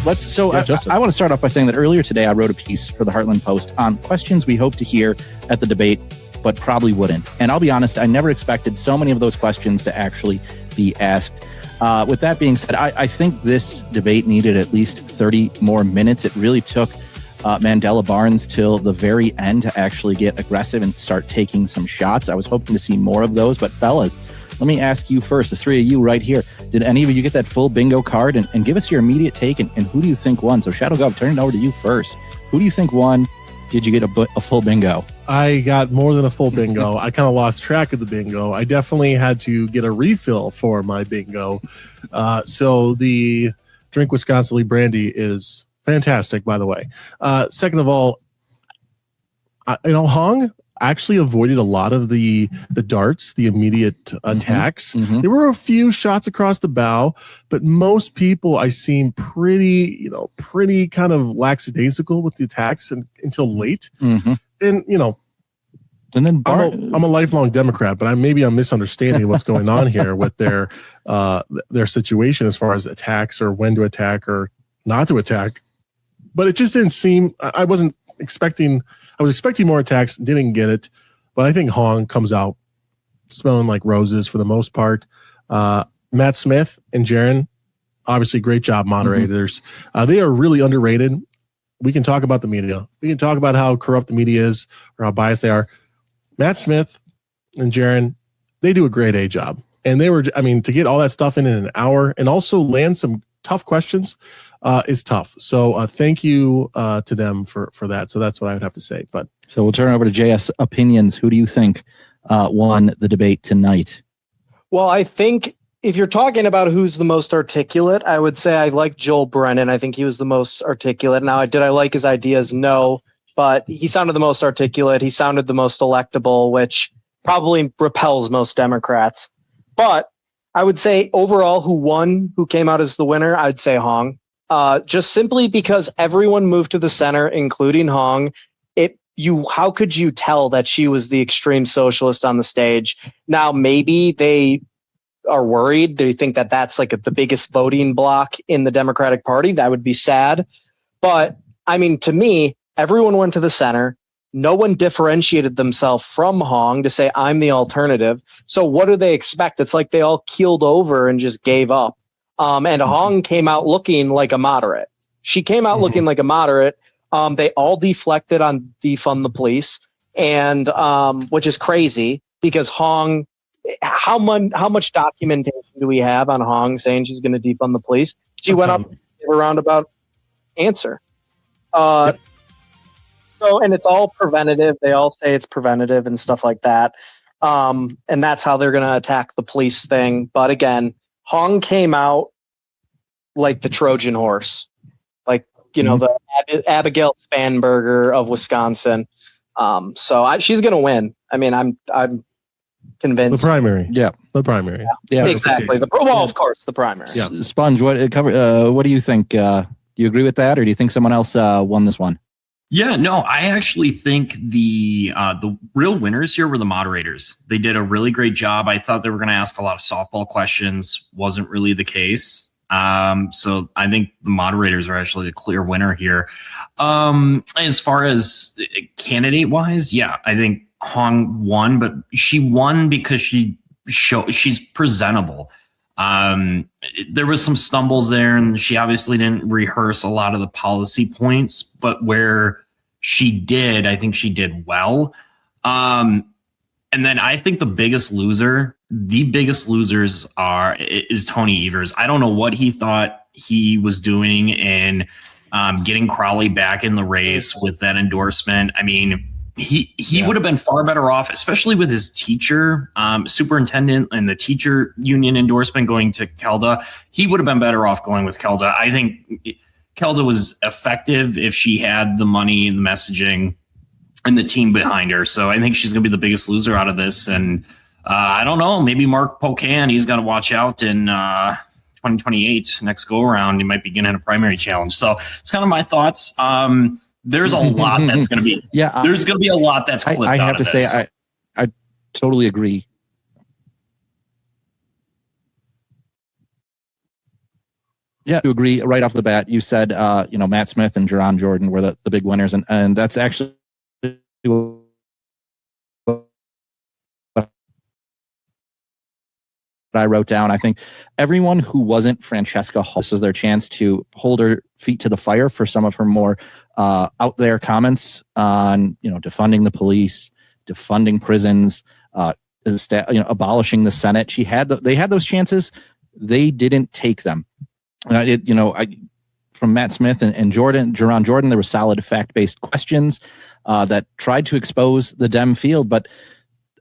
I want to start off by saying that earlier today I wrote a piece for the Heartland Post on questions we hope to hear at the debate, but probably wouldn't. And I'll be honest, I never expected so many of those questions to actually be asked. With that being said, I think this debate needed at least 30 more minutes. It really took Mandela Barnes till the very end to actually get aggressive and start taking some shots. I was hoping to see more of those, but fellas, let me ask you first, the three of you right here. Did any of you get that full bingo card? And give us your immediate take, and who do you think won? So Shadow Gov, turn it over to you first. Who do you think won? Did you get a full bingo? I got more than a full bingo. I kind of lost track of the bingo. I definitely had to get a refill for my bingo. So the Drink Wisconsin Brandy is fantastic, by the way. Second of all, Hong actually avoided a lot of the darts, the immediate attacks. Mm-hmm. There were a few shots across the bow, but most people I seen pretty kind of lackadaisical with the attacks until late. Mm-hmm. And and then I'm a lifelong Democrat, but I'm misunderstanding what's going on here with their situation as far as attacks or when to attack or not to attack. But it just didn't seem. I was expecting more attacks, didn't get it. But I think Hong comes out smelling like roses for the most part. Matt Smith and Jaron, obviously great job moderators. Mm-hmm. They are really underrated. We can talk about the media. We can talk about how corrupt the media is or how biased they are. Matt Smith and Jaron, they do a grade A job. And they were, to get all that stuff in an hour and also land some tough questions is tough. So thank you to them for that. So that's what I would have to say. So we'll turn over to JS Opinions. Who do you think won the debate tonight? Well, I think if you're talking about who's the most articulate, I would say I like Joel Brennan. I think he was the most articulate. Now, did I like his ideas? No, but he sounded the most articulate. He sounded the most electable, which probably repels most Democrats. But I would say overall who came out as the winner, I'd say Hong. Just simply because everyone moved to the center, including Hong. How could you tell that she was the extreme socialist on the stage? Now, maybe they are worried. They think that that's like the biggest voting block in the Democratic Party. That would be sad. But to me, everyone went to the center. No one differentiated themselves from Hong to say, I'm the alternative. So what do they expect? It's like they all keeled over and just gave up. And Hong came out looking like a moderate. She came out looking like a moderate. They all deflected on defund the police, and which is crazy because Hong, how much documentation do we have on Hong saying she's going to defund the police? She went up and gave a roundabout answer. Yep. So, and it's all preventative. They all say it's preventative and stuff like that. And that's how they're going to attack the police thing. But again, Hong came out like the Trojan horse, like, the Abigail Spanberger of Wisconsin. So she's going to win. I'm convinced. The primary. Yeah. The primary. Yeah. Exactly. Of course, the primary. Yeah. Sponge, what do you think? Do you agree with that, or do you think someone else won this one? Yeah, no, I actually think the real winners here were the moderators. They did a really great job. I thought they were going to ask a lot of softball questions. Wasn't really the case. So I think the moderators are actually the clear winner here. As far as candidate wise, yeah, I think Hong won, but she won because she's presentable. There was some stumbles there, and she obviously didn't rehearse a lot of the policy points, but where she did, I think she did well. And then I think the biggest losers is Tony Evers. I don't know what he thought he was doing in getting Crowley back in the race with that endorsement. He would have been far better off, especially with his teacher, superintendent and the teacher union endorsement going to Kelda. He would have been better off going with Kelda. I think Kelda was effective if she had the money and the messaging and the team behind her. So I think she's going to be the biggest loser out of this. And I don't know, maybe Mark Pocan, he's got to watch out in 2028, next go around. He might be getting a primary challenge. So it's kind of my thoughts. There's a lot that's going to be. There's going to be a lot that's flipped I have out to say, I totally agree. Yeah, to agree right off the bat. You said, Matt Smith and Jerron Jordan were the big winners, and that's actually what I wrote down. I think everyone who wasn't Francesca Hong, this was their chance to hold her feet to the fire for some of her more out there comments on, defunding the police, defunding prisons, abolishing the Senate. They had those chances. They didn't take them. From Matt Smith and Jerron Jordan, there were solid fact-based questions that tried to expose the Dem field, but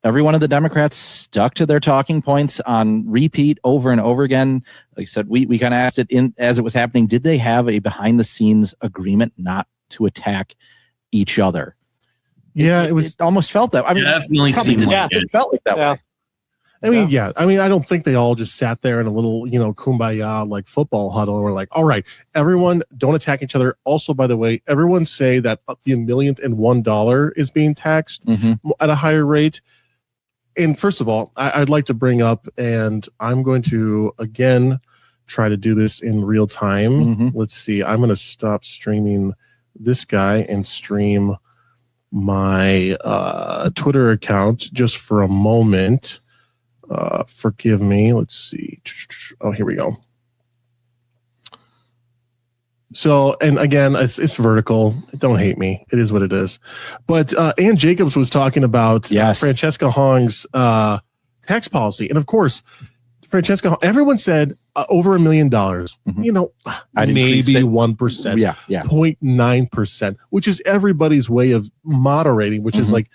every one of the Democrats stuck to their talking points on repeat over and over again. Like I said, we kind of asked it as it was happening. Did they have a behind-the-scenes agreement not to attack each other? Yeah, it almost felt that. I mean, definitely seemed like it felt like that way. I mean, I don't think they all just sat there in a little, kumbaya like football huddle and were like, all right, everyone don't attack each other. Also, by the way, everyone say that the $1,000,001 is being taxed at a higher rate. And first of all, I'd like to bring up, and I'm going to, again, try to do this in real time. Let's see. I'm going to stop streaming this guy and stream my Twitter account just for a moment. Forgive me. Let's see. Oh, here we go. So, and again, it's vertical. Don't hate me. It is what it is. But Ann Jacobs was talking about Francesca Hong's tax policy. And of course, Francesca Hong, everyone said over $1 million. Maybe 1%. Yeah. 0.9%, which is everybody's way of moderating, which is like,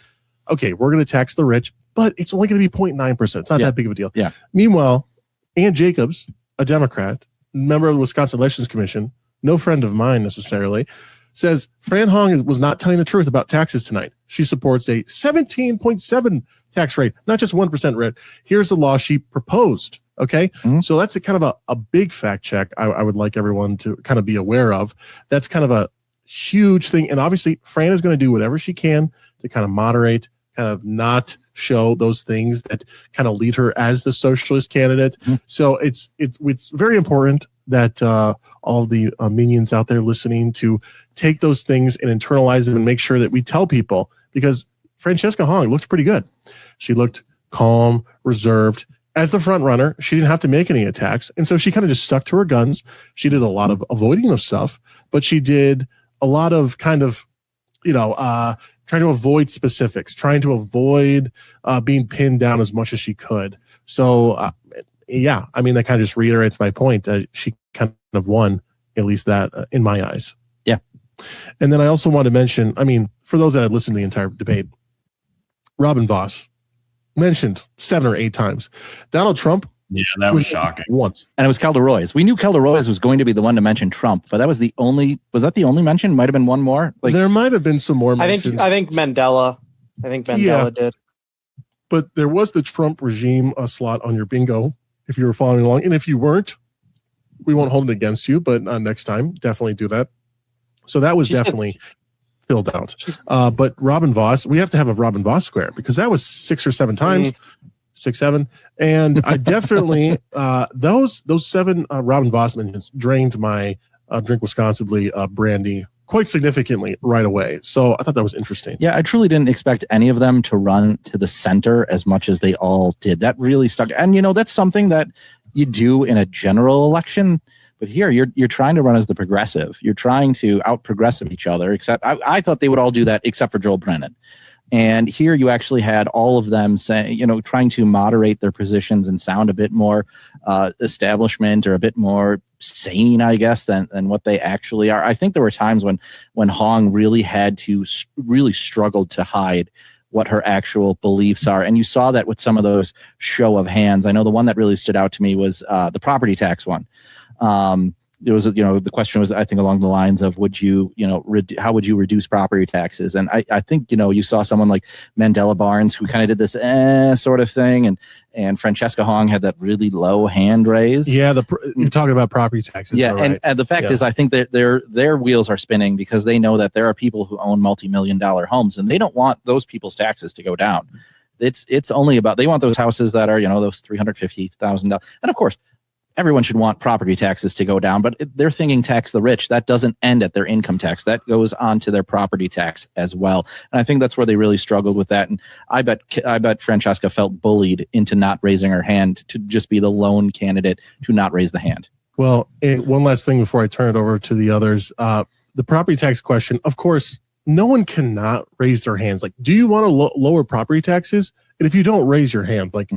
okay, we're going to tax the rich, but it's only going to be 0.9%. It's not that big of a deal. Yeah. Meanwhile, Ann Jacobs, a Democrat, member of the Wisconsin Elections Commission, no friend of mine necessarily, says Fran Hong was not telling the truth about taxes tonight. She supports a 17.7 tax rate, not just 1% rate. Here's the law she proposed. Okay. So that's a kind of a big fact check I would like everyone to kind of be aware of. That's kind of a huge thing. And obviously, Fran is going to do whatever she can to kind of moderate, kind of not show those things that kind of lead her as the socialist candidate. So it's very important that all the minions out there listening to take those things and internalize them and make sure that we tell people, because Francesca Hong looked pretty good. She looked calm, reserved. As the front runner, she didn't have to make any attacks. And so she kind of just stuck to her guns. She did a lot of avoiding of stuff, but she did a lot of kind of, trying to avoid specifics, trying to avoid being pinned down as much as she could. So, that kind of just reiterates my point that she kind of won, at least that in my eyes. Yeah. And then I also want to mention, for those that had listened to the entire debate, Robin Vos mentioned 7 or 8 times. Donald Trump. Yeah, that was shocking. Once. And it was Calderoy's. We knew Calderoy's was going to be the one to mention Trump, but that was was that the only mention? Might have been one more. There might have been some more mentions. I think Mandela. Did. But there was the Trump regime slot on your bingo, if you were following along. And if you weren't, we won't hold it against you, but next time, definitely do that. So that was definitely filled out. But Robin Vos, we have to have a Robin Vos square, because that was 6 or 7 times. 6, 7, and I definitely those 7 Robin Vos mentions drained my Drink Responsibly brandy quite significantly right away. So I thought that was interesting. Yeah, I truly didn't expect any of them to run to the center as much as they all did. That really stuck. And that's something that you do in a general election. But here you're trying to run as the progressive. You're trying to out progressive each other. Except I thought they would all do that except for Joel Brennan. And here you actually had all of them saying, trying to moderate their positions and sound a bit more establishment or a bit more sane, I guess, than what they actually are. I think there were times when Hong really had to really struggled to hide what her actual beliefs are. And you saw that with some of those show of hands. I know the one that really stood out to me was the property tax one. It was, the question was, I think, along the lines of, would you, how would you reduce property taxes? And I think, you saw someone like Mandela Barnes who kind of did this sort of thing. And Francesca Hong had that really low hand raise. Yeah. You're talking about property taxes. Yeah. Right. And the fact is, I think that their wheels are spinning because they know that there are people who own multi-million-dollar homes and they don't want those taxes to go down. It's only about, they want those houses that are, those $350,000. And of course, everyone should want property taxes to go down, but they're thinking tax the rich. That doesn't end at their income tax. That goes on to their property tax as well. And I think that's where they really struggled with that. And I bet Francesca felt bullied into not raising her hand, to just be the lone candidate to not raise the hand. Well, and one last thing before I turn it over to the others. The property tax question, of course, no one cannot raise their hands. Like, do you want to lower property taxes? And if you don't raise your hand, like,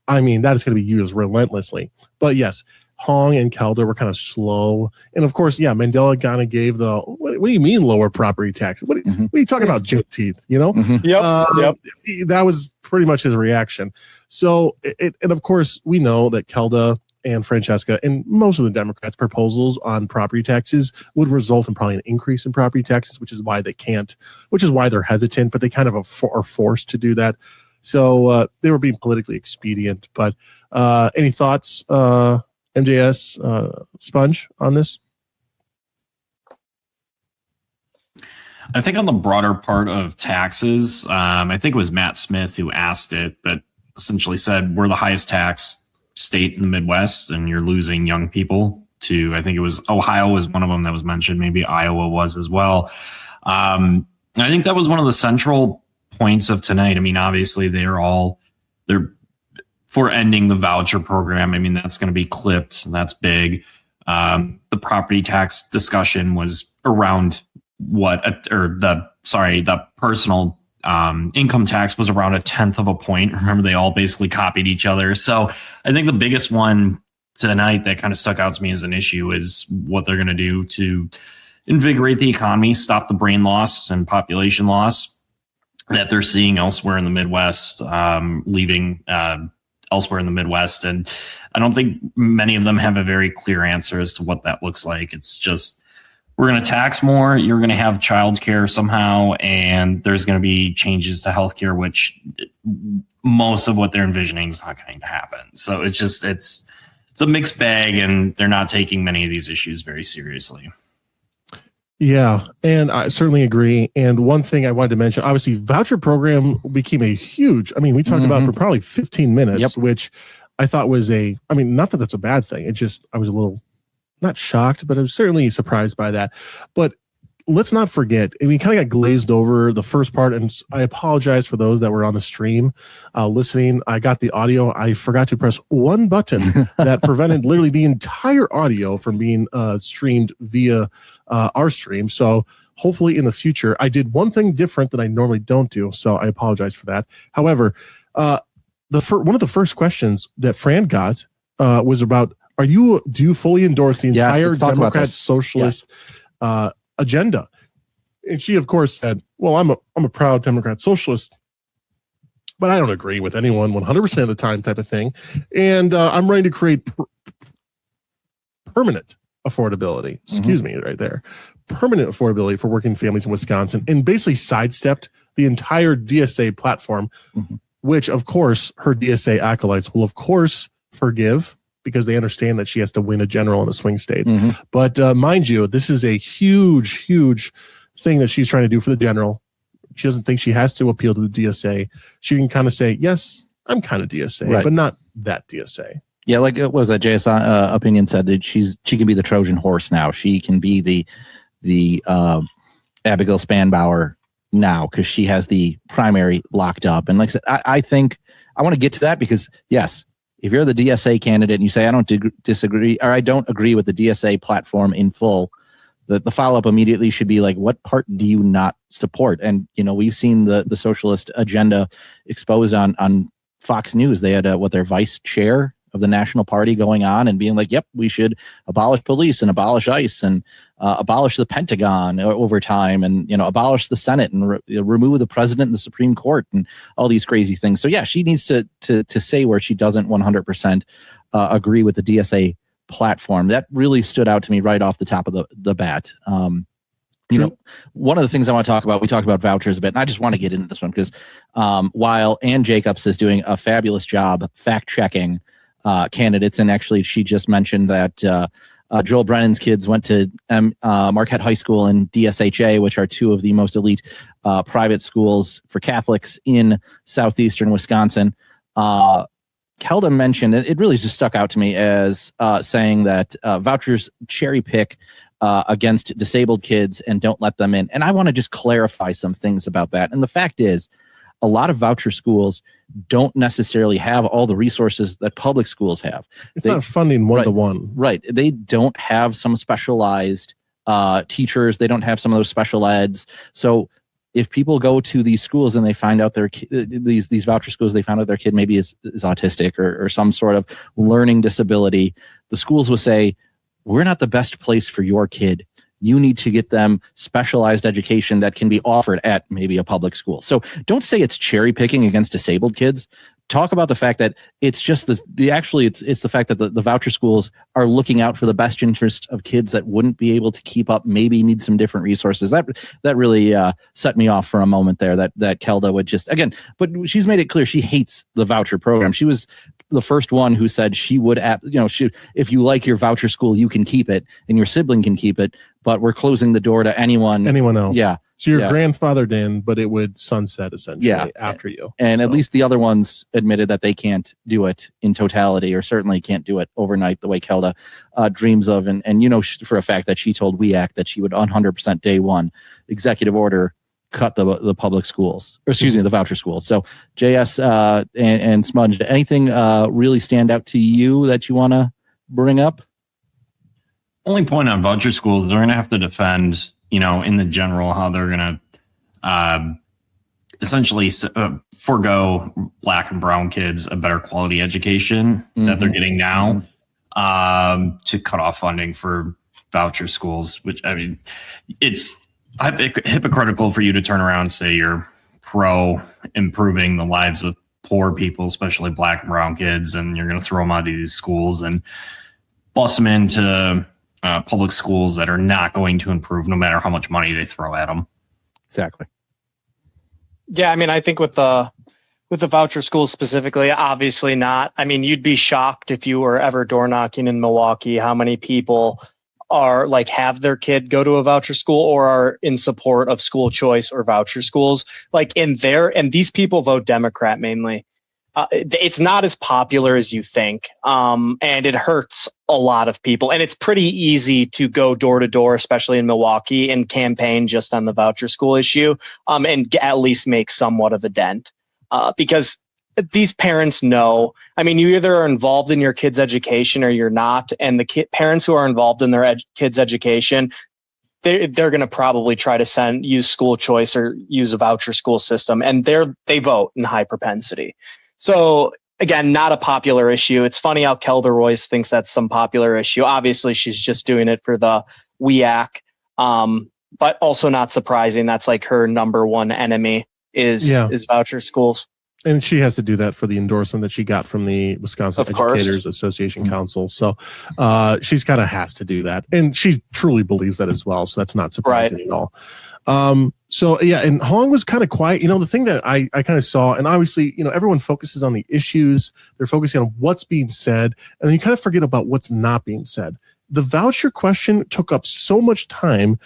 I mean, that is going to be used relentlessly. But yes, Hong and Kelder were kind of slow. And of course, yeah, Mandela kind of gave the, what do you mean lower property taxes? What are you talking about, Juneteenth? You know? Yep. That was pretty much his reaction. So, and of course, we know that Kelda and Francesca and most of the Democrats' proposals on property taxes would result in probably an increase in property taxes, which is why they're hesitant, but they kind of are forced to do that. So they were being politically expedient. But any thoughts, MJS, Sponge, on this? I think on the broader part of taxes, I think it was Matt Smith who asked it, but essentially said we're the highest tax state in the Midwest, and you're losing young people to, I think it was Ohio was one of them that was mentioned, maybe Iowa was as well. I think that was one of the central points of tonight. I mean, obviously they're for ending the voucher program. I mean, that's going to be clipped, and that's big. The property tax discussion was around the personal income tax was around 1/10 of a point. Remember, they all basically copied each other. So I think the biggest one tonight that kind of stuck out to me as an issue is what they're going to do to invigorate the economy, stop the brain loss and population loss that they're seeing elsewhere in the Midwest, leaving elsewhere in the Midwest. And I don't think many of them have a very clear answer as to what that looks like. It's just, we're going to tax more, you're going to have childcare somehow, and there's going to be changes to healthcare, which most of what they're envisioning is not going to happen. So it's a mixed bag, and they're not taking many of these issues very seriously. Yeah, and I certainly agree. And one thing I wanted to mention, obviously, voucher program became a huge, I mean, we talked about it for probably 15 minutes, which I thought was not that that's a bad thing. It just, I was a little, not shocked, but I was certainly surprised by that. But let's not forget, and we kind of got glazed over the first part, and I apologize for those that were on the stream listening. I got the audio. I forgot to press one button that prevented literally the entire audio from being streamed via our stream. So hopefully in the future, I did one thing different that I normally don't do. So I apologize for that. However, one of the first questions that Fran got was about, do you fully endorse the entire Democrat Socialist agenda? And she, of course, said, well, I'm a proud Democrat Socialist, but I don't agree with anyone 100% of the time, type of thing. And I'm ready to create permanent affordability. Excuse me, right there. Permanent affordability for working families in Wisconsin, and basically sidestepped the entire DSA platform, which, of course, her DSA acolytes will, of course, forgive, because they understand that she has to win a general in a swing state. But mind you, this is a huge, huge thing that she's trying to do for the general. She doesn't think she has to appeal to the DSA. She can kind of say, yes, I'm kind of DSA, but not that DSA. Yeah, like what was that JS opinion said that she can be the Trojan horse now. She can be the Abigail Spanbauer now, because she has the primary locked up. And like I said, I think I want to get to that, because yes, if you're the DSA candidate and you say, I don't disagree, or I don't agree with the DSA platform in full, the follow-up immediately should be like, what part do you not support? And, we've seen the socialist agenda exposed on Fox News. They had their vice chair of the National Party going on and being like, yep, we should abolish police and abolish ICE and abolish the Pentagon over time, and, abolish the Senate and remove the president and the Supreme Court and all these crazy things. So yeah, she needs to say where she doesn't 100% agree with the DSA platform. That really stood out to me right off the top of the bat. One of the things I want to talk about, we talked about vouchers a bit, and I just want to get into this one because while Ann Jacobs is doing a fabulous job fact-checking candidates, and actually she just mentioned that Joel Brennan's kids went to Marquette High School and DSHA, which are two of the most elite private schools for Catholics in southeastern Wisconsin. Kelda mentioned, it really just stuck out to me as saying that vouchers cherry pick against disabled kids and don't let them in. And I want to just clarify some things about that. And the fact is, a lot of voucher schools don't necessarily have all the resources that public schools have. It's not funding one-to-one. Right. They don't have some specialized teachers. They don't have some of those special eds. So if people go to these schools and they find out these voucher schools, they found out their kid maybe is autistic or some sort of learning disability, the schools will say, we're not the best place for your kid. You need to get them specialized education that can be offered at maybe a public school. So don't say it's cherry picking against disabled kids. Talk about the fact that it's just it's the fact that the voucher schools are looking out for the best interest of kids that wouldn't be able to keep up, maybe need some different resources. That really set me off for a moment there, that Kelda would just, again, but she's made it clear she hates the voucher program. She was the first one who said she would, if you like your voucher school, you can keep it and your sibling can keep it, but we're closing the door to anyone else. Yeah. So you're grandfathered in, but it would sunset essentially after you. And at least the other ones admitted that they can't do it in totality, or certainly can't do it overnight the way Kelda dreams of. And for a fact that she told WEAC that she would 100% day one executive order cut the public schools, or excuse me, the voucher schools. So JS and Smudge, did anything really stand out to you that you want to bring up? Only point on voucher schools, they're going to have to defend, in the general, how they're going to essentially forego Black and brown kids a better quality education that they're getting now to cut off funding for voucher schools, which, I mean, it's hypocritical for you to turn around and say you're pro improving the lives of poor people, especially Black and brown kids, and you're going to throw them out of these schools and bust them into public schools that are not going to improve no matter how much money they throw at them. Exactly. Yeah, I mean, I think with the voucher schools specifically, obviously not. I mean, you'd be shocked if you were ever door knocking in Milwaukee how many people are have their kid go to a voucher school or are in support of school choice or voucher schools. And these people vote Democrat mainly. It's not as popular as you think, and it hurts a lot of people. And it's pretty easy to go door to door, especially in Milwaukee, and campaign just on the voucher school issue, and at least make somewhat of a dent, because these parents know. I mean, you either are involved in your kid's education or you're not, and the parents who are involved in their kids' education, they're going to probably try to use school choice or use a voucher school system, and they vote in high propensity. So again, not a popular issue. It's funny how Kelda Royce thinks that's some popular issue. Obviously, she's just doing it for the WEAC, but also not surprising. That's her number one enemy is voucher schools. And she has to do that for the endorsement that she got from the Wisconsin Educators Association Council. So she's kind of has to do that. And she truly believes that as well. So that's not surprising at all. And Hong was kind of quiet. The thing that I kind of saw, and obviously, everyone focuses on the issues. They're focusing on what's being said. And then you kind of forget about what's not being said. The voucher question took up so much time.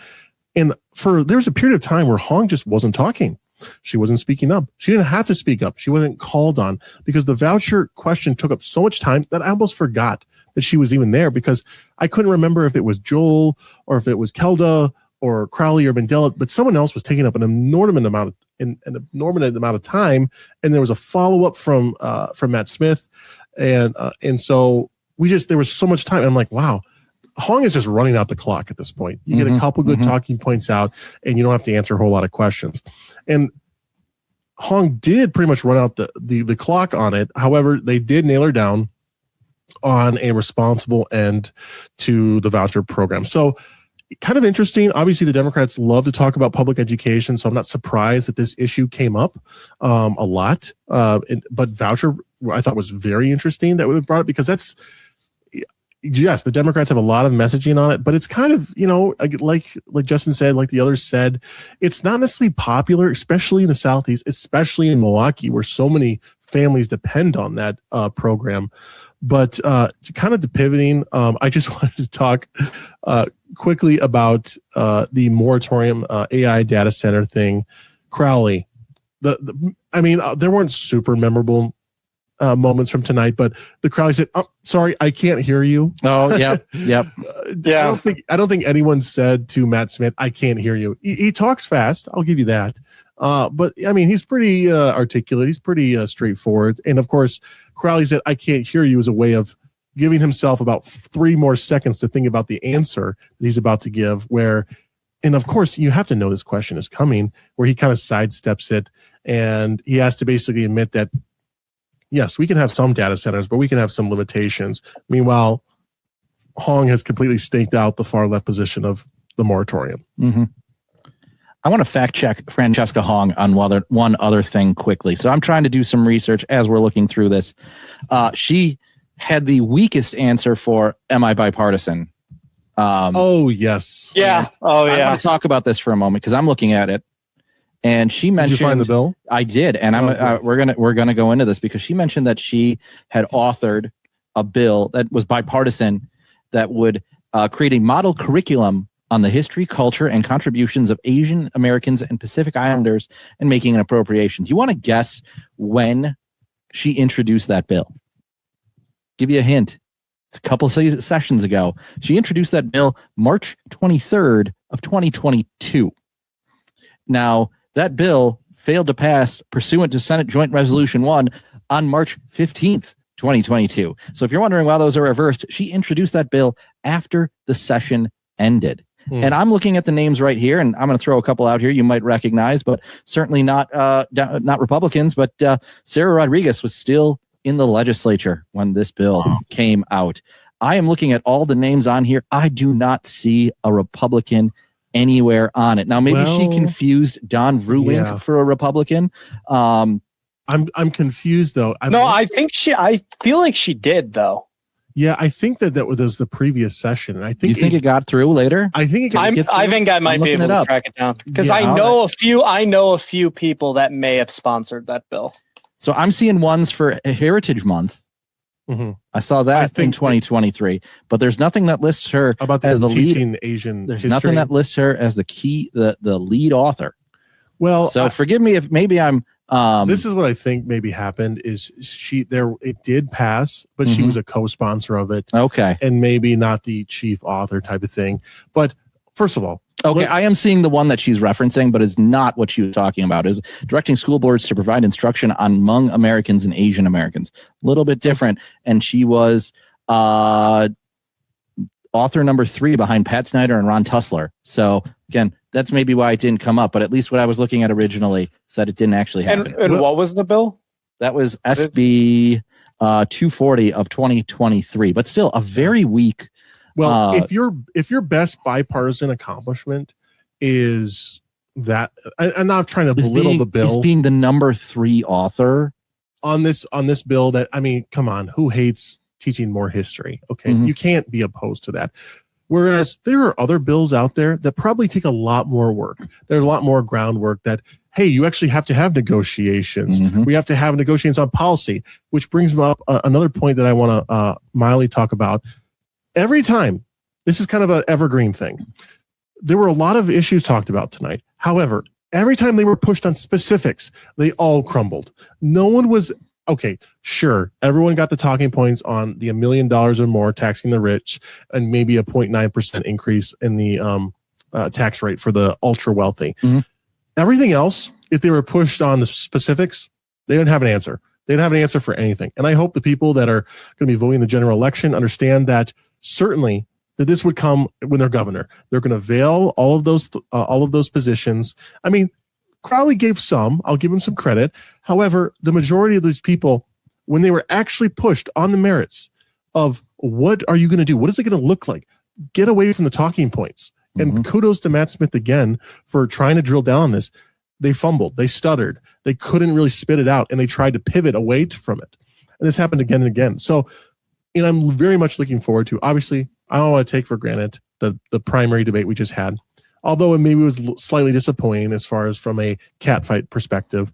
And there was a period of time where Hong just wasn't talking. She wasn't speaking up. She didn't have to speak up. She wasn't called on because the voucher question took up so much time that I almost forgot that she was even there, because I couldn't remember if it was Joel or if it was Kelda or Crowley or Mandela, but someone else was taking up an enormous amount of time. And there was a follow-up from Matt Smith. And so there was so much time. And I'm like, wow, Hong is just running out the clock at this point. You get a couple good talking points out and you don't have to answer a whole lot of questions. And Hong did pretty much run out the clock on it. However, they did nail her down on a responsible end to the voucher program. So kind of interesting. Obviously, the Democrats love to talk about public education, so I'm not surprised that this issue came up a lot. But voucher, I thought, was very interesting that we brought it, because that's, yes, the Democrats have a lot of messaging on it, but it's kind of, like Justin said, like the others said, it's not necessarily popular, especially in the Southeast, especially in Milwaukee, where so many families depend on that program. But kind of pivoting, I just wanted to talk quickly about the moratorium AI data center thing. Crowley, there weren't super memorable moments from tonight, but the crowd said, "Oh, sorry, I can't hear you." Oh, yep. Yeah. I don't think anyone said to Matt Smith, "I can't hear you." He talks fast. I'll give you that. But I mean, he's pretty articulate. He's pretty straightforward. And of course, Crowley said, "I can't hear you" as a way of giving himself about 3 more seconds to think about the answer that he's about to give. And of course, you have to know this question is coming, where he kind of sidesteps it, and he has to basically admit that, yes, we can have some data centers, but we can have some limitations. Meanwhile, Hong has completely staked out the far left position of the moratorium. Mm-hmm. I want to fact check Francesca Hong on one other thing quickly. So I'm trying to do some research as we're looking through this. She had the weakest answer for "Am I bipartisan?" Oh, yes. Yeah. Oh, yeah. I want to talk about this for a moment because I'm looking at it, and she mentioned. Did you find the bill? I did, and we're gonna go into this because she mentioned that she had authored a bill that was bipartisan that would create a model curriculum on the history, culture, and contributions of Asian Americans and Pacific Islanders, and making an appropriation. Do you want to guess when she introduced that bill? Give you a hint. It's a couple sessions ago. She introduced that bill March 23rd of 2022. Now, that bill failed to pass pursuant to Senate Joint Resolution 1 on March 15th, 2022. So if you're wondering why those are reversed, she introduced that bill after the session ended. And I'm looking at the names right here, and I'm going to throw a couple out here you might recognize, but certainly not Republicans. But Sarah Rodriguez was still in the legislature when this bill came out. I am looking at all the names on here. I do not see a Republican anywhere on it. Now, maybe she confused Don Vruwink for a Republican. I'm confused though. I feel like she did though. Yeah, I think that was the previous session. I think you think it got through later. I think I think I might be able to track it down because I know a few people that may have sponsored that bill. So I'm seeing ones for Heritage Month. Mm-hmm. I saw that in 2023, but there's nothing that lists her as the lead Asian. There's history. nothing that lists her as the lead author. Well, so forgive me if maybe I'm. This is what I think maybe happened is it did pass, but she was a co-sponsor of it. Okay. And maybe not the chief author type of thing. But first of all, okay, I am seeing the one that she's referencing, but is not what she was talking about. Is directing school boards to provide instruction on Hmong Americans and Asian Americans. A little bit different. And she was author number 3 behind Pat Snyder and Ron Tussler. So again, that's maybe why it didn't come up, but at least what I was looking at originally said it didn't actually happen. And what was the bill? That was SB 240 of 2023, but still a very weak. Well, if your best bipartisan accomplishment is that, I'm not trying to belittle the bill, is being the number 3 author on this bill. That, I mean, come on, who hates teaching more history? Okay, you can't be opposed to that. Whereas there are other bills out there that probably take a lot more work. There's a lot more groundwork that, hey, you actually have to have negotiations. We have to have negotiations on policy, which brings me up another point that I want to mildly talk about. Every time, this is kind of an evergreen thing. There were a lot of issues talked about tonight. However, every time they were pushed on specifics, they all crumbled. No one was, okay, sure, everyone got the talking points on the $1 million or more taxing the rich and maybe a 0.9% increase in the tax rate for the ultra wealthy. Everything else, if they were pushed on the specifics, they didn't have an answer. They didn't have an answer for anything. And I hope the people that are going to be voting the general election understand that certainly that this would come when they're governor. They're going to veil all of those positions. I mean, Crowley gave some. I'll give him some credit. However, the majority of these people, when they were actually pushed on the merits of what are you going to do? What is it going to look like? Get away from the talking points. And kudos to Matt Smith again for trying to drill down on this. They fumbled. They stuttered. They couldn't really spit it out, and they tried to pivot away from it. And this happened again and again. So, I'm very much looking forward to, obviously, I don't want to take for granted the primary debate we just had, although it maybe was slightly disappointing as far as from a catfight perspective.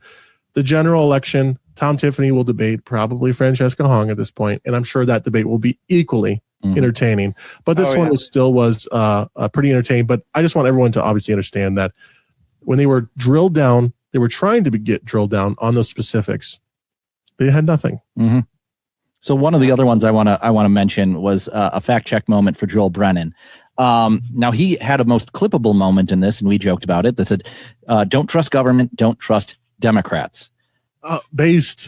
The general election, Tom Tiffany will debate probably Francesca Hong at this point, and I'm sure that debate will be equally entertaining. But this one was pretty entertaining. But I just want everyone to obviously understand that when they were drilled down, they were trying to get drilled down on those specifics. They had nothing. Mm-hmm. So one of the other ones I want to mention was a fact check moment for Joel Brennan. Now he had a most clippable moment in this, and we joked about it. That said, "Don't trust government, don't trust Democrats." Clip it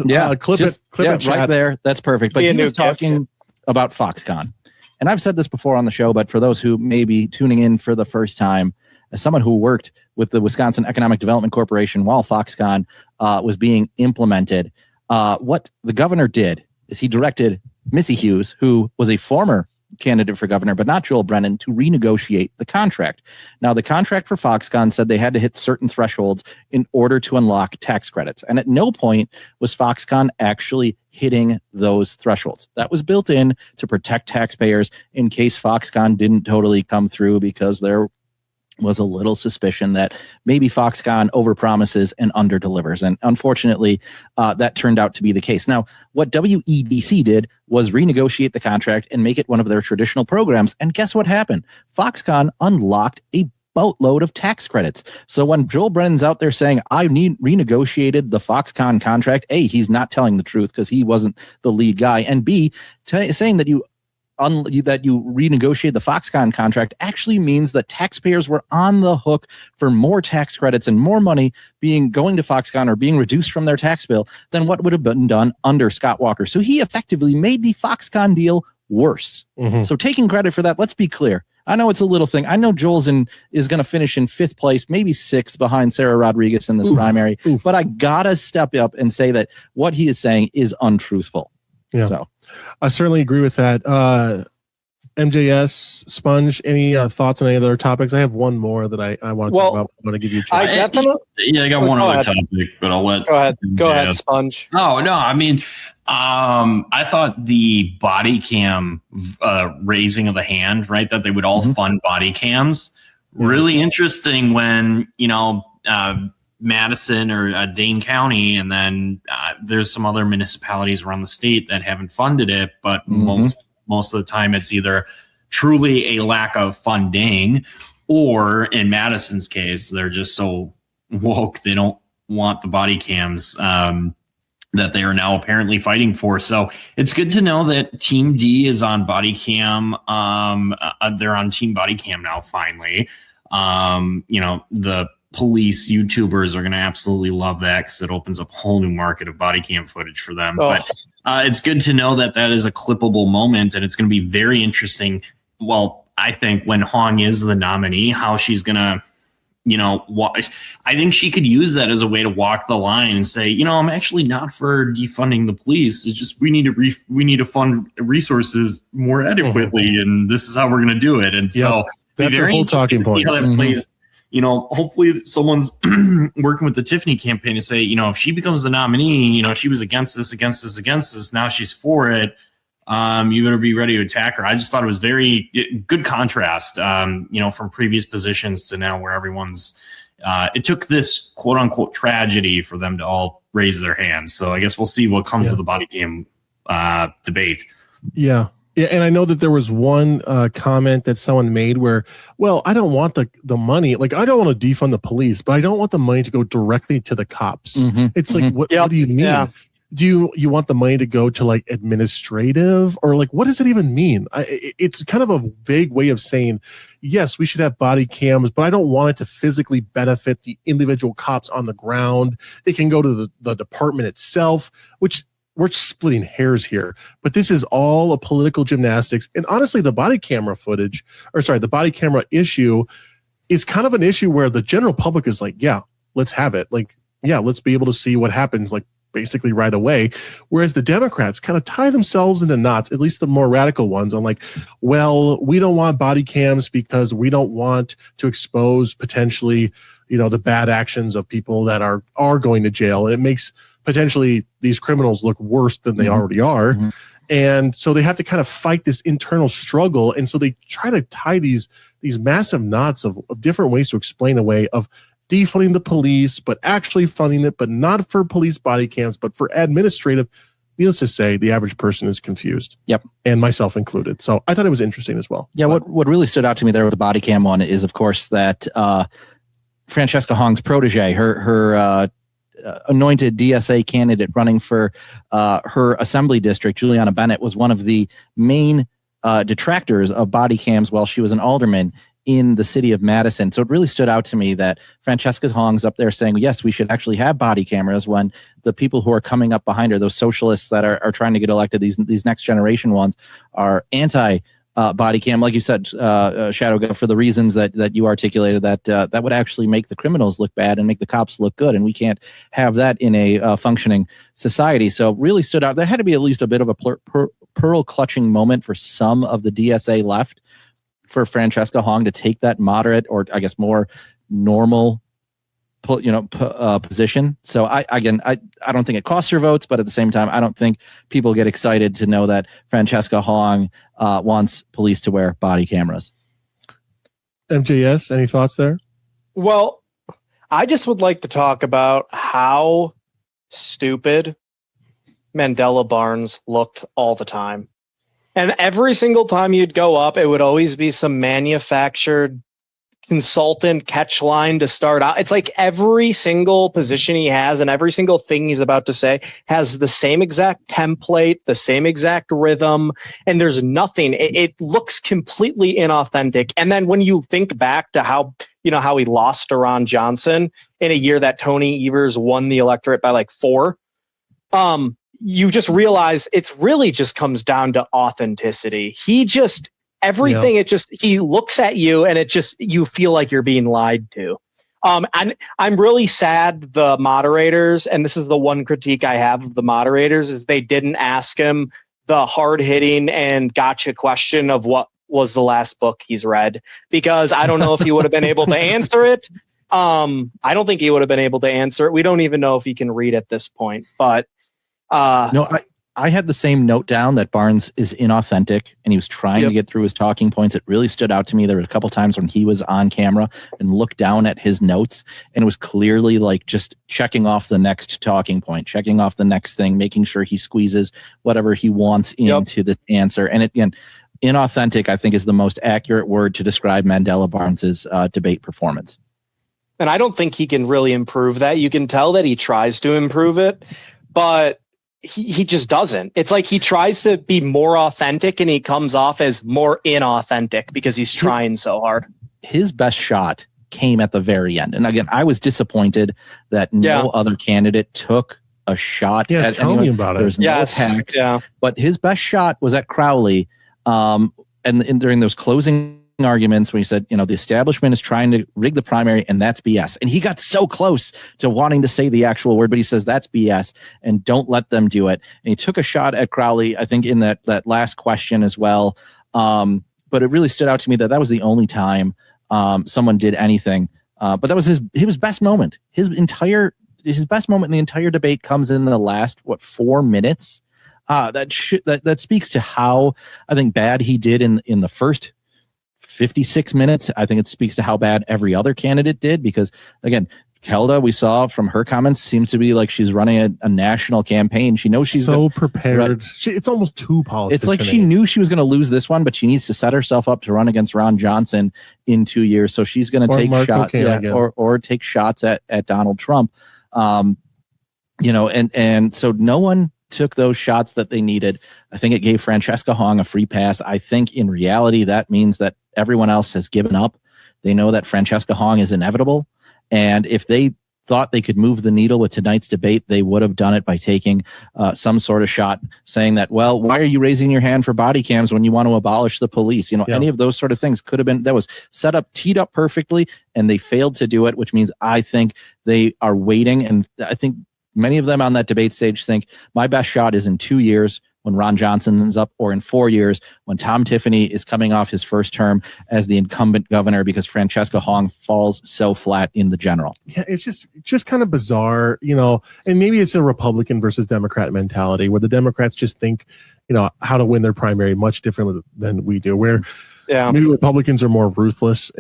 right chat. there. That's perfect. But he was talking about Foxconn, and I've said this before on the show. But for those who may be tuning in for the first time, as someone who worked with the Wisconsin Economic Development Corporation while Foxconn was being implemented, what the governor did is he directed Missy Hughes, who was a former candidate for governor, but not Joel Brennan, to renegotiate the contract. Now, the contract for Foxconn said they had to hit certain thresholds in order to unlock tax credits. And at no point was Foxconn actually hitting those thresholds. That was built in to protect taxpayers in case Foxconn didn't totally come through, because there was a little suspicion that maybe Foxconn overpromises and underdelivers. And unfortunately, that turned out to be the case. Now, what WEDC did was renegotiate the contract and make it one of their traditional programs. And guess what happened? Foxconn unlocked a boatload of tax credits. So when Joel Brennan's out there saying, I renegotiated the Foxconn contract, A, he's not telling the truth because he wasn't the lead guy. And B, saying that you renegotiate the Foxconn contract actually means that taxpayers were on the hook for more tax credits and more money going to Foxconn or being reduced from their tax bill than what would have been done under Scott Walker. So he effectively made the Foxconn deal worse. Mm-hmm. So taking credit for that, let's be clear. I know it's a little thing. I know Joel's is going to finish in 5th place, maybe 6th behind Sarah Rodriguez in this primary, but I gotta step up and say that what he is saying is untruthful. Yeah. So I certainly agree with that. MJS, Sponge, any thoughts on any other topics? I have one more that I want to talk about. I want to give you a chance. I got one other topic, but I'll let... Go ahead, Sponge. No, I mean, I thought the body cam raising of the hand, right, that they would all fund body cams, really interesting when, Madison or Dane County, and then there's some other municipalities around the state that haven't funded it, but most of the time it's either truly a lack of funding, or in Madison's case, they're just so woke they don't want the body cams that they are now apparently fighting for. So it's good to know that Team D is on body cam. They're on Team Body Cam now, finally. The police YouTubers are going to absolutely love that, because it opens up a whole new market of body cam footage for them. But it's good to know that is a clippable moment, and it's going to be very interesting. Well, I think when Hong is the nominee, how she's going to, I think she could use that as a way to walk the line and say, I'm actually not for defunding the police. It's just we need to fund resources more adequately, and this is how we're going to do it. And so that's a whole talking point. See how that plays. Hopefully someone's working with the Tiffany campaign to say, if she becomes the nominee, she was against this. Now she's for it. You better be ready to attack her. I just thought it was very good contrast, from previous positions to now, where everyone's, it took this quote unquote tragedy for them to all raise their hands. So I guess we'll see what comes of the body cam debate. Yeah. Yeah, and I know that there was one comment that someone made where, well, I don't want the money. Like, I don't want to defund the police, but I don't want the money to go directly to the cops. It's like, what do you mean? Yeah. Do you want the money to go to like administrative, or like, what does it even mean? It's kind of a vague way of saying, yes, we should have body cams, but I don't want it to physically benefit the individual cops on the ground. It can go to the department itself, which we're splitting hairs here, but this is all a political gymnastics. And honestly, the body camera issue is kind of an issue where the general public is like, yeah, let's have it. Like, yeah, let's be able to see what happens, like basically right away. Whereas the Democrats kind of tie themselves into knots, at least the more radical ones, on like, well, we don't want body cams because we don't want to expose potentially, the bad actions of people that are going to jail. And it makes potentially these criminals look worse than they already are. And so they have to kind of fight this internal struggle. And so they try to tie these massive knots of different ways to explain a way of defunding the police, but actually funding it, but not for police body cams, but for administrative. Needless to say, the average person is confused. Yep. And myself included. So I thought it was interesting as well. Yeah. What really stood out to me there with the body cam one is, of course, that Francesca Hong's protege, her anointed DSA candidate running for her assembly district, Juliana Bennett, was one of the main detractors of body cams while she was an alderman in the city of Madison. So it really stood out to me that Francesca Hong's up there saying, yes, we should actually have body cameras, when the people who are coming up behind her, those socialists that are trying to get elected, these next generation ones, are anti body cam, like you said, Shadow, for the reasons that you articulated, that would actually make the criminals look bad and make the cops look good, and we can't have that in a functioning society. So really stood out. There had to be at least a bit of a pearl clutching moment for some of the DSA left for Francesca Hong to take that moderate, or I guess more normal, position. So I don't think it costs her votes, but at the same time, I don't think people get excited to know that Francesca Hong wants police to wear body cameras. MJS, any thoughts there? Well, I just would like to talk about how stupid Mandela Barnes looked all the time. And every single time you'd go up, it would always be some manufactured consultant catch line to start out. It's like every single position he has and every single thing he's about to say has the same exact template, the same exact rhythm, and there's nothing. It looks completely inauthentic. And then when you think back to how he lost to Ron Johnson in a year that Tony Evers won the electorate by like 4, you just realize it's really just comes down to authenticity. He looks at you and you feel like you're being lied to. And I'm really sad the moderators, and this is the one critique I have of the moderators, is they didn't ask him the hard hitting and gotcha question of what was the last book he's read, because I don't know if he would have been able to answer it. I don't think he would have been able to answer it. We don't even know if he can read at this point, but no, I had the same note down that Barnes is inauthentic and he was trying to get through his talking points. It really stood out to me. There were a couple times when he was on camera and looked down at his notes, and it was clearly like just checking off the next talking point, checking off the next thing, making sure he squeezes whatever he wants into the answer. And again, inauthentic, I think, is the most accurate word to describe Mandela Barnes's debate performance. And I don't think he can really improve that. You can tell that he tries to improve it, but he just doesn't. It's like he tries to be more authentic and he comes off as more inauthentic because he's trying so hard. His best shot came at the very end. And again, I was disappointed that no other candidate took a shot at tell anyone. me about it. There's no attacks. But his best shot was at Crowley. And during those closing arguments when he said, the establishment is trying to rig the primary and that's BS. And he got so close to wanting to say the actual word, but he says that's BS and don't let them do it. And he took a shot at Crowley, I think, in that last question as well. But it really stood out to me that was the only time someone did anything. But that was his best moment. His best moment in the entire debate comes in the last 4 minutes. That speaks to how I think bad he did in the first 56 minutes. I think it speaks to how bad every other candidate did, because again, Kelda, we saw from her comments, seems to be like she's running a national campaign. She knows she's so prepared. It's almost too politician. It's like she knew she was going to lose this one, but she needs to set herself up to run against Ron Johnson in 2 years. So she's going to take shots or take shots at Donald Trump. And so no one took those shots that they needed. I think it gave Francesca Hong a free pass. I think in reality, that means that everyone else has given up. They know that Francesca Hong is inevitable. And if they thought they could move the needle with tonight's debate, they would have done it by taking some sort of shot saying that, well, why are you raising your hand for body cams when you want to abolish the police? Any of those sort of things could have been, that was set up, teed up perfectly, and they failed to do it, which means I think they are waiting. And I think many of them on that debate stage think my best shot is in 2 years when Ron Johnson is up, or in 4 years when Tom Tiffany is coming off his first term as the incumbent governor, because Francesca Hong falls so flat in the general. Yeah, it's just kind of bizarre, and maybe it's a Republican versus Democrat mentality where the Democrats just think, how to win their primary much differently than we do, where maybe Republicans are more ruthless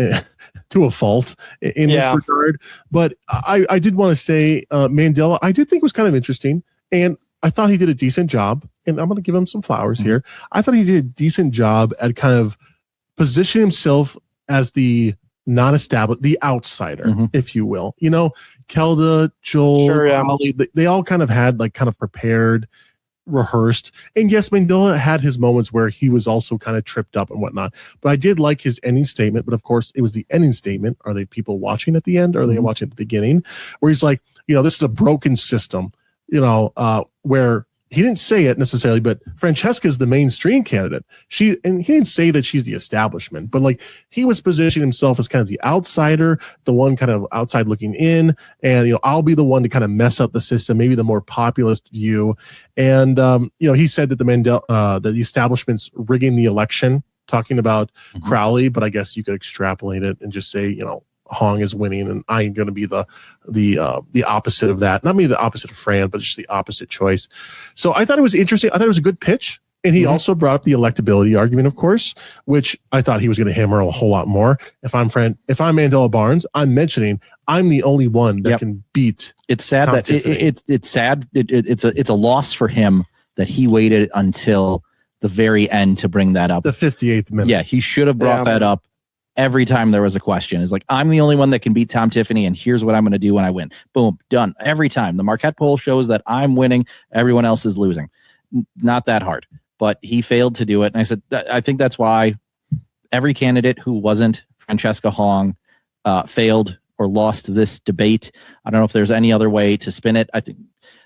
to a fault in this regard. But I did want to say Mandela, I did think was kind of interesting, and I thought he did a decent job, and I'm going to give him some flowers here. I thought he did a decent job at kind of positioning himself as the non-established, the outsider, if you will. You know, Kelda, Joel, Sure, yeah. Crowley, they all kind of had like kind of prepared, rehearsed. And yes, Mandela had his moments where he was also kind of tripped up and whatnot. But I did like his ending statement. But of course, it was the ending statement. Are they people watching at the end? Or are they watching at the beginning? Where he's like, you know, this is a broken system, you know, where he didn't say it necessarily, but Francesca is the mainstream candidate. And he didn't say that she's the establishment, but like he was positioning himself as kind of the outsider, the one kind of outside looking in, and, you know, I'll be the one to kind of mess up the system, maybe the more populist view. And, you know, he said that that the establishment's rigging the election, talking about Crowley, but I guess you could extrapolate it and just say, you know, Hong is winning, and I'm going to be the opposite of that. Not maybe the opposite of Fran, but just the opposite choice. So I thought it was interesting. I thought it was a good pitch. And he also brought up the electability argument, of course, which I thought he was going to hammer a whole lot more. If I'm Mandela Barnes, I'm mentioning I'm the only one that can beat. It's sad that it's sad. It's a loss for him that he waited until the very end to bring that up. The 58th minute. Yeah, he should have brought that up every time there was a question. It's like, I'm the only one that can beat Tom Tiffany, and here's what I'm going to do when I win. Boom, done. Every time. The Marquette poll shows that I'm winning, everyone else is losing. Not that hard. But he failed to do it. And I said, I think that's why every candidate who wasn't Francesca Hong failed or lost this debate. I don't know if there's any other way to spin it. I think,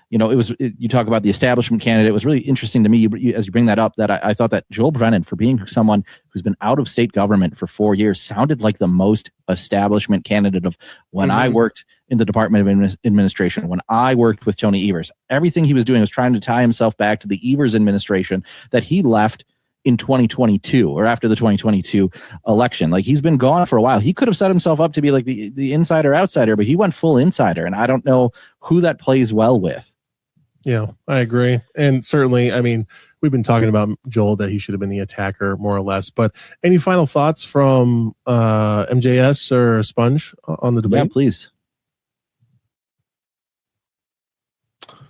you know, you talk about the establishment candidate. It was really interesting to me as you bring that up, that I thought that Joel Brennan, for being someone who's been out of state government for 4 years, sounded like the most establishment candidate of when I worked in the Department of Administration, when I worked with Tony Evers. Everything he was doing was trying to tie himself back to the Evers administration that he left in 2022 or after the 2022 election. Like, he's been gone for a while. He could have set himself up to be like the insider outsider, but he went full insider. And I don't know who that plays well with. Yeah, I agree. And certainly, I mean, we've been talking about Joel, that he should have been the attacker more or less. But any final thoughts from MJS or Sponge on the debate? Yeah, please.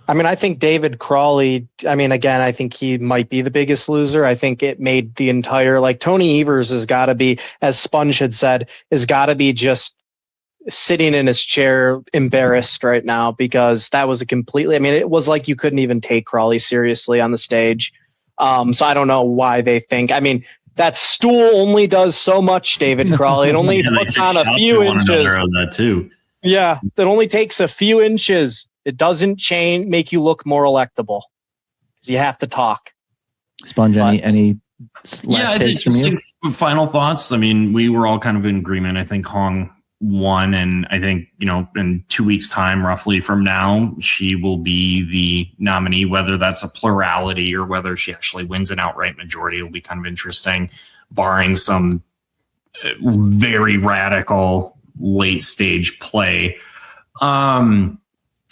I mean, I think David Crawley, I mean, again, I think he might be the biggest loser. I think it made the entire, like, Tony Evers has got to be, as Sponge had said, has got to be just sitting in his chair embarrassed right now, because that was it was like you couldn't even take Crawley seriously on the stage. So I don't know why they think, I mean, that stool only does so much, David Crawley. It only puts on a few inches. That too. Yeah, that only takes a few inches. It doesn't make you look more electable, because you have to talk. Sponge, any last takes from you? Like, final thoughts. I mean, we were all kind of in agreement. I think Hong won, and I think, you know, in 2 weeks' time, roughly from now, she will be the nominee. Whether that's a plurality or whether she actually wins an outright majority will be kind of interesting, barring some very radical late stage play.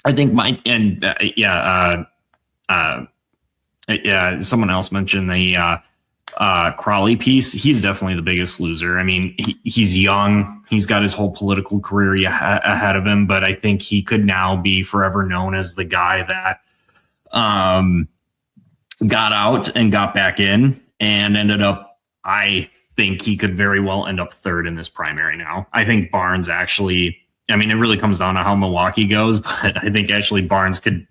I think someone else mentioned the Crawley piece. He's definitely the biggest loser. I mean, he's young. He's got his whole political career ahead of him, but I think he could now be forever known as the guy that got out and got back in and ended up, I think he could very well end up third in this primary now. I think Barnes actually, I mean, it really comes down to how Milwaukee goes, but I think actually Barnes could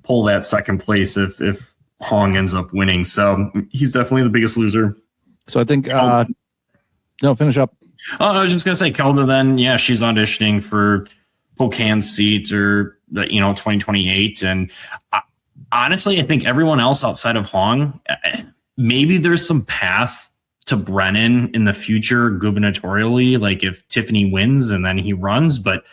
pull that second place if Hong ends up winning. So he's definitely the biggest loser. So I think, no, finish up. Oh, I was just going to say, Kelda then, yeah, she's auditioning for Pocahn's seat or, 2028. And honestly, I think everyone else outside of Hong, maybe there's some path to Brennan in the future gubernatorially, like if Tiffany wins and then he runs. But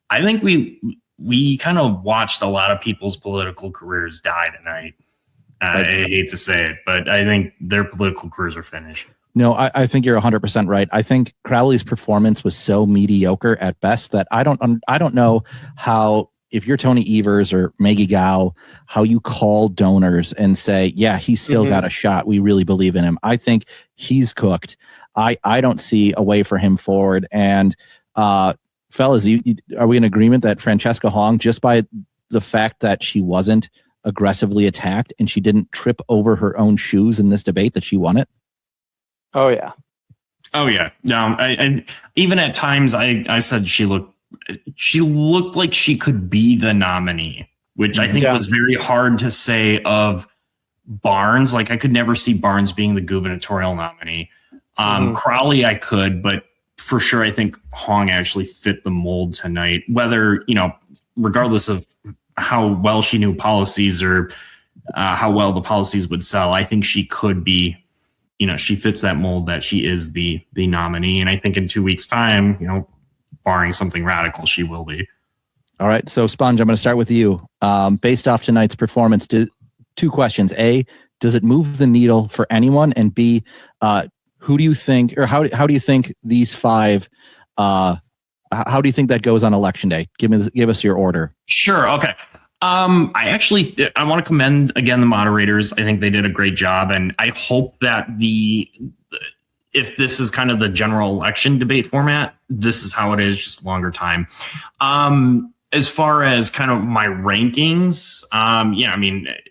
I think we kind of watched a lot of people's political careers die tonight. I hate to say it, but I think their political careers are finished. No, I think you're 100% right. I think Crowley's performance was so mediocre at best that I don't know how, if you're Tony Evers or Maggie Gao, how you call donors and say, yeah, he's still got a shot. We really believe in him. I think he's cooked. I don't see a way for him forward. And fellas, are we in agreement that Francesca Hong, just by the fact that she wasn't aggressively attacked and she didn't trip over her own shoes in this debate, that she won it? Oh yeah. Oh yeah, no. I even at times I said she looked like she could be the nominee, which I think was very hard to say of Barnes. Like I could never see Barnes being the gubernatorial nominee. Crowley I could, but for sure I think Hong actually fit the mold tonight. Whether regardless of how well she knew policies or how well the policies would sell, I think she could be. She fits that mold that she is the nominee. And I think in 2 weeks' time, barring something radical, she will be. All right. So, Sponge, I'm going to start with you. Based off tonight's performance, two questions. A, does it move the needle for anyone? And B, who do you think, or how do you think these five, how do you think that goes on election day? Give us your order. Sure. Okay. I want to commend again the moderators. I think they did a great job, and I hope that if this is kind of the general election debate format, this is how it is, just longer time. As far as kind of my rankings,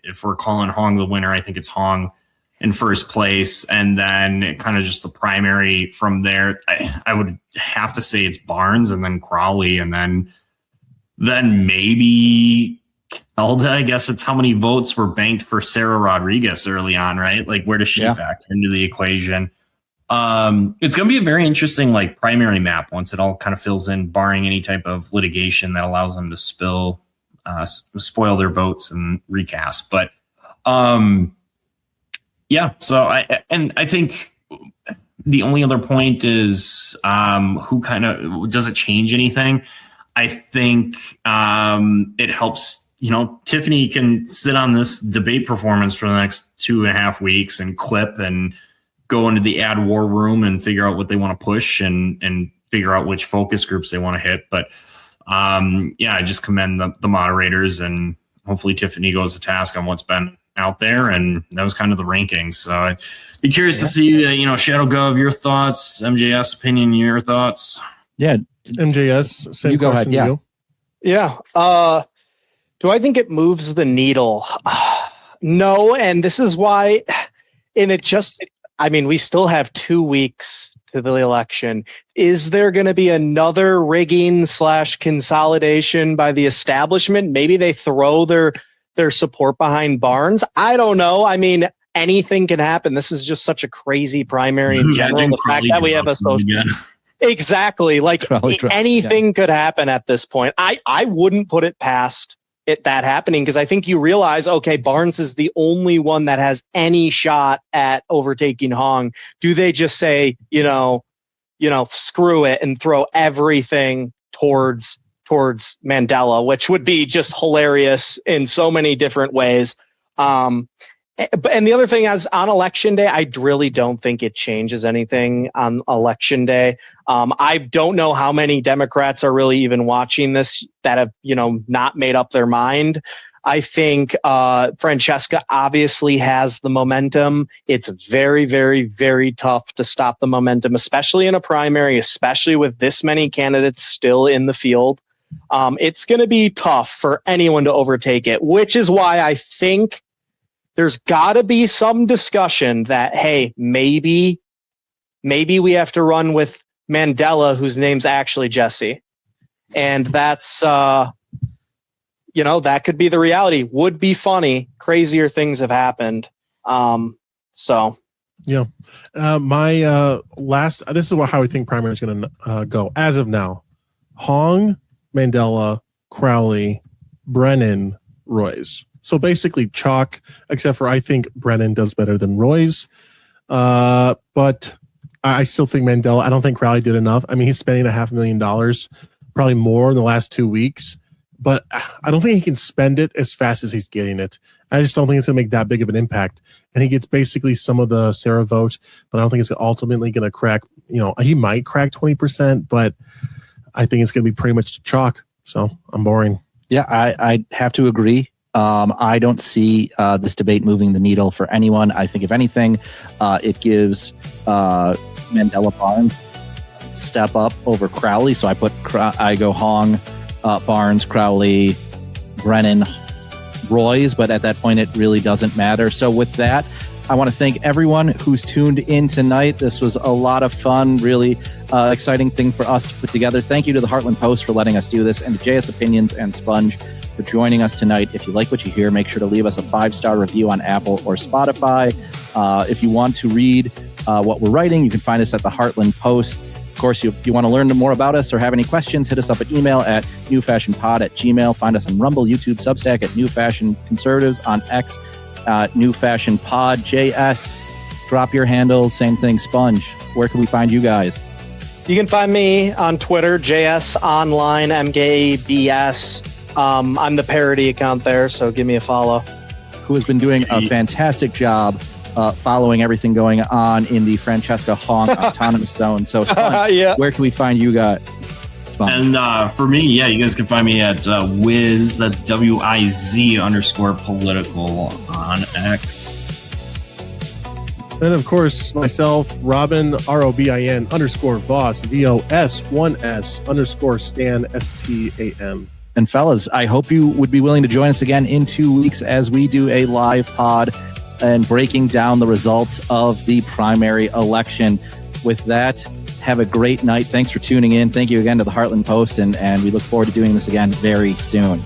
if we're calling Hong the winner, I think it's Hong in first place, and then kind of just the primary from there. I would have to say it's Barnes, and then Crowley, and then maybe Elda. I guess it's how many votes were banked for Sarah Rodriguez early on, right? Like, where does she factor into the equation? It's going to be a very interesting primary map once it all kind of fills in, barring any type of litigation that allows them to spoil their votes and recast. But so I think the only other point is who kind of does it change anything? I think it helps. Tiffany can sit on this debate performance for the next 2.5 weeks and clip and go into the ad war room and figure out what they want to push and figure out which focus groups they want to hit. But I just commend the moderators, and hopefully Tiffany goes to task on what's been out there. And that was kind of the rankings. So I'd be curious to see, Shadow Gov, your thoughts, MJS opinion, your thoughts. Yeah. MJS, same you go ahead. Yeah. Yeah. Do I think it moves the needle? No, and this is why. And we still have 2 weeks to the election. Is there going to be another rigging / consolidation by the establishment? Maybe they throw their support behind Barnes. I don't know. I mean, anything can happen. This is just such a crazy primary in general. The fact that we have a social. Exactly. Anything could happen at this point. I wouldn't put it past that happening, because I think you realize, okay, Barnes is the only one that has any shot at overtaking Hong. Do they just say, screw it and throw everything towards Mandela, which would be just hilarious in so many different ways. And the other thing is, on election day, I really don't think it changes anything on election day. I don't know how many Democrats are really even watching this that have, not made up their mind. I think Francesca obviously has the momentum. It's very, very, very tough to stop the momentum, especially in a primary, especially with this many candidates still in the field. It's going to be tough for anyone to overtake it, which is why I think there's got to be some discussion that, hey, maybe we have to run with Mandela, whose name's actually Jesse. And that's, that could be the reality. Would be funny. Crazier things have happened. Yeah. My this is how I think primary is going to go as of now. Hong, Mandela, Crowley, Brennan, Royce. So basically chalk, except for I think Brennan does better than Royce. But I still think Mandela, I don't think Crowley did enough. I mean, he's spending $500,000, probably more in the last 2 weeks. But I don't think he can spend it as fast as he's getting it. I just don't think it's going to make that big of an impact. And he gets basically some of the Sarah vote, but I don't think it's ultimately going to crack, he might crack 20%, but I think it's going to be pretty much chalk. So I'm boring. Yeah, I have to agree. I don't see this debate moving the needle for anyone. I think if anything, it gives Mandela Barnes step up over Crowley. So I go Hong, Barnes, Crowley, Brennan, Royce, but at that point it really doesn't matter. So with that, I want to thank everyone who's tuned in tonight. This was a lot of fun, really exciting thing for us to put together. Thank you to the Heartland Post for letting us do this, and to JS Opinions and Sponge for joining us tonight. If you like what you hear, make sure to leave us a 5-star review on Apple or Spotify. If you want to read what we're writing, you can find us at the Heartland Post. Of course, if you want to learn more about us or have any questions, hit us up at email at newfashionpod@gmail. Find us on Rumble, YouTube, Substack at New Fashion Conservatives, on X, New Fashion Pod. JS, drop your handle. Same thing, Sponge. Where can we find you guys? You can find me on Twitter, JS Online, MKBS. I'm the parody account there, so give me a follow. Who has been doing a fantastic job following everything going on in the Francesca Hong autonomous zone. So, Sponge, yeah. Where can we find you guys? And for me, you guys can find me at Wiz, that's WIZ_political on X. And of course, myself, Robin, ROBIN_Voss, VOS1S_Stan, STAM. And fellas, I hope you would be willing to join us again in 2 weeks as we do a live pod and breaking down the results of the primary election. With that, have a great night. Thanks for tuning in. Thank you again to the Heartland Post, and we look forward to doing this again very soon.